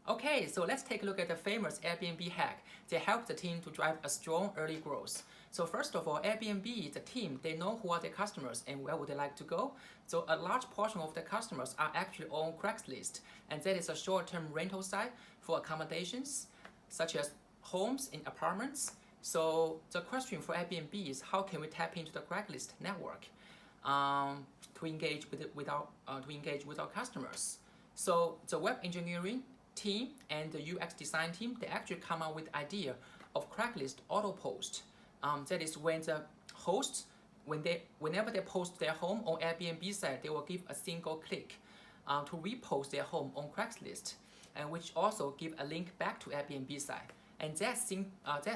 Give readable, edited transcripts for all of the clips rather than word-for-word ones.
Okay, so let's take a look at the famous Airbnb hack that helped the team to drive a strong early growth. So first of all, Airbnb, the team, they know who are their customers and where would they like to go. So a large portion of the customers are actually on Craigslist, and that is a short-term rental site for accommodations, such as homes and apartments. So the question for Airbnb is how can we tap into the Craigslist network to engage with our customers? So the web engineering team and the UX design team, they actually come up with idea of Cracklist AutoPost. That is when the hosts, whenever they post their home on Airbnb site, they will give a single click to repost their home on Craigslist, and which also give a link back to Airbnb site. And that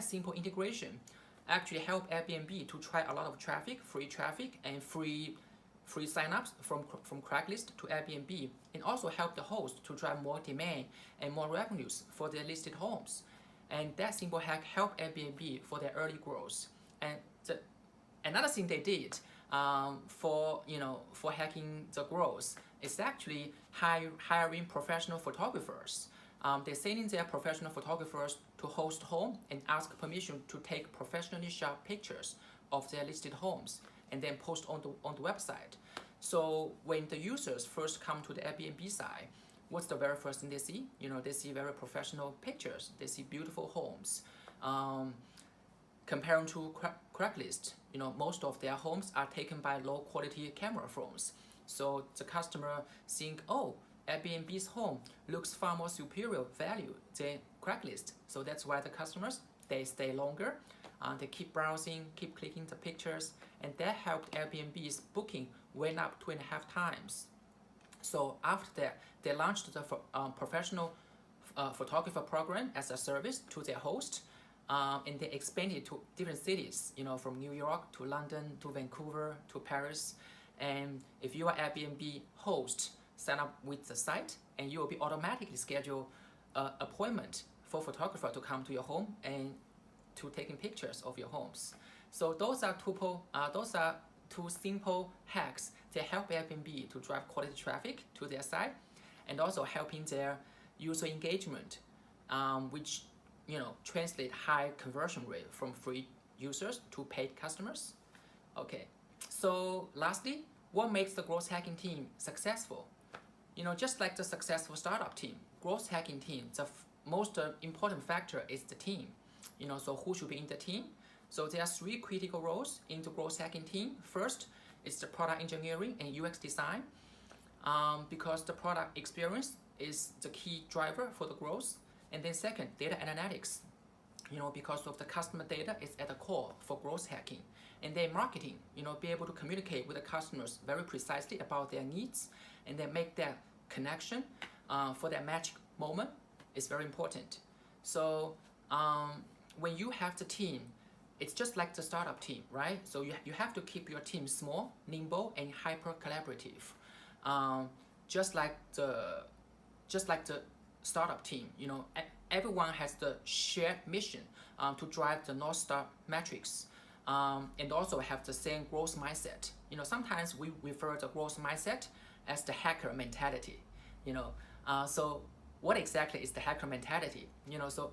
simple integration actually help Airbnb to try a lot of free traffic, and free signups from Craigslist to Airbnb, and also help the host to drive more demand and more revenues for their listed homes. And that simple hack helped Airbnb for their early growth. And another thing they did for hacking the growth is actually hiring professional photographers. They're sending their professional photographers to host home and ask permission to take professionally shot pictures of their listed homes and then post on the website. So when the users first come to the Airbnb site, what's the very first thing they see? They see very professional pictures. They see beautiful homes. Comparing to Craigslist, most of their homes are taken by low quality camera phones. So the customer think, oh, Airbnb's home looks far more superior value than Craigslist. So that's why the customers, they stay longer. They keep browsing, keep clicking the pictures, and that helped Airbnb's booking went up 2.5 times. So after that, they launched the professional photographer program as a service to their host, and they expanded to different cities, from New York to London to Vancouver to Paris. And if you are Airbnb host, sign up with the site, and you will be automatically scheduled an appointment for photographer to come to your home and to taking pictures of your homes. So those are two simple hacks that help Airbnb to drive quality traffic to their site, and also helping their user engagement, which translate high conversion rate from free users to paid customers. Okay, so lastly, what makes the growth hacking team successful? Just like the successful startup team, growth hacking team, the most important factor is the team. So who should be in the team? So there are 3 critical roles in the growth hacking team. First is the product engineering and UX design, because the product experience is the key driver for the growth. And then second, data analytics, because of the customer data is at the core for growth hacking. And then marketing, be able to communicate with the customers very precisely about their needs, and then make that connection for that magic moment is very important. So when you have the team, it's just like the startup team, right? So you have to keep your team small, nimble, and hyper collaborative. Just like the startup team, everyone has the shared mission to drive the North Star metrics, and also have the same growth mindset. Sometimes we refer to growth mindset as the hacker mentality. So what exactly is the hacker mentality? So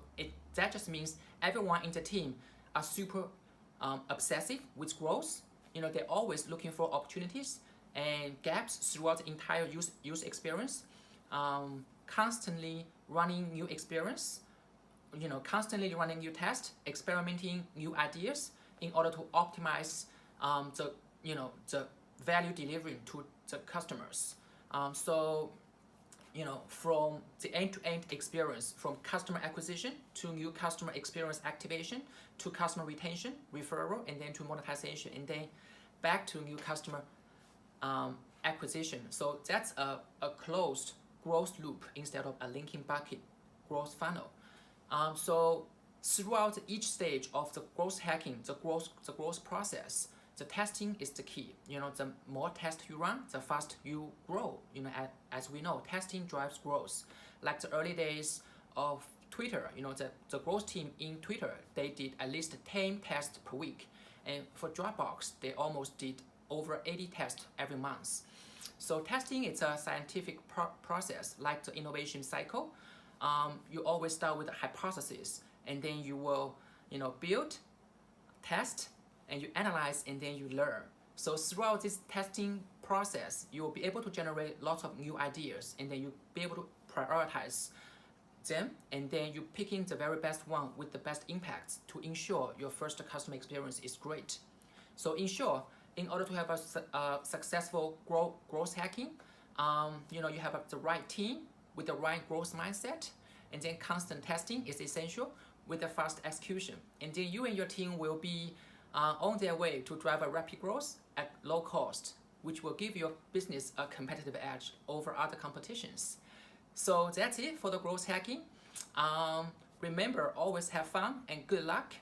that just means everyone in the team are super obsessive with growth. They're always looking for opportunities and gaps throughout the entire user experience, constantly running new experience, constantly running new tests, experimenting new ideas in order to optimize the value delivery to the customers. From the end-to-end experience, from customer acquisition to new customer experience activation to customer retention, referral, and then to monetization, and then back to new customer acquisition. So that's a closed growth loop instead of a linking bucket growth funnel. So throughout each stage of the growth hacking, the growth process, the testing is the key. The more tests you run, the faster you grow. As we know, testing drives growth. Like the early days of Twitter, the growth team in Twitter, they did at least 10 tests per week. And for Dropbox, they almost did over 80 tests every month. So testing is a scientific process like the innovation cycle. you always start with a hypothesis, and then you will, build, test, and you analyze, and then you learn. So throughout this testing process, you will be able to generate lots of new ideas, and then you'll be able to prioritize them, and then you picking the very best one with the best impacts to ensure your first customer experience is great. So in short, in order to have a successful growth hacking, you have the right team with the right growth mindset, and then constant testing is essential with the fast execution. And then you and your team will be on their way to drive a rapid growth at low cost, which will give your business a competitive edge over other competitions. So that's it for the growth hacking. Remember, always have fun and good luck.